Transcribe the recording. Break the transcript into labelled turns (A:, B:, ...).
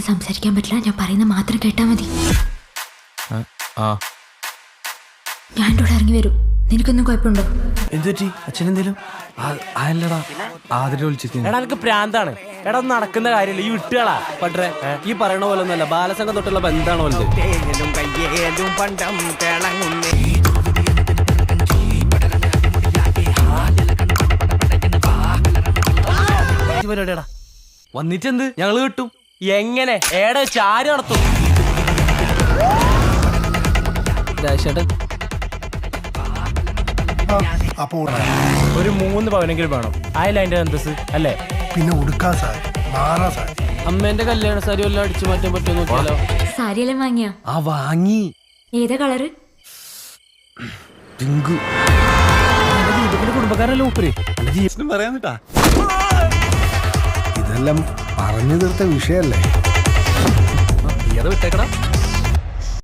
A: അധികം സംസാരിക്കാൻ പറ്റില്ല. ഞാൻ പറയുന്ന മാത്രം കേട്ടാ മതി. ഞാൻ ഇവിടെ ഇറങ്ങി വരും. നിനക്കൊന്നും കുഴപ്പമുണ്ടോ?
B: എന്തുപറ്റി? അച്ഛനെന്തേലും അല്ലടാ ആദ്യം വിളിച്ചിരിക്കുന്നു.
C: എടാ എനിക്ക് പ്രാന്താണ്. എടാ നടക്കുന്ന കാര്യമില്ല, ഈ വിട്ടുകളാ പട്ടേ.
B: ഈ പറയണ പോലെ ഒന്നല്ല, ബാലസംഘം തൊട്ടുള്ള ബന്ധാണ് വലുത്.
C: വന്നിട്ടെന്ത് ഞങ്ങള് കിട്ടും? എങ്ങനെ? ഏടെ വെച്ച് ആര് നടത്തും? ഒരു 3 പവനെങ്കിലും വേണം. ആയില്ല അതിന്റെ അന്തസ് അല്ലേ?
D: പിന്നെ ഉടുക്കാൻ സാരി, മാറാ സാരി.
B: അമ്മേന്റെ കല്യാണ സാരി വല്ലതും അടിച്ചു മാറ്റാൻ പറ്റുമോ നോക്കിയാലോ?
A: സാരിയെല്ലാം വാങ്ങിയാ?
B: ആ വാങ്ങി.
A: ഏതാ കളറ്?
B: പിങ്ക്.
C: കുടുംബക്കാരല്ലേ ഊപ്പര്?
B: പറയാന്നിട്ടാ.
D: ഇതെല്ലാം പറഞ്ഞു തീർത്ത വിഷയല്ലേ?
B: വിട്ടേക്കടാ.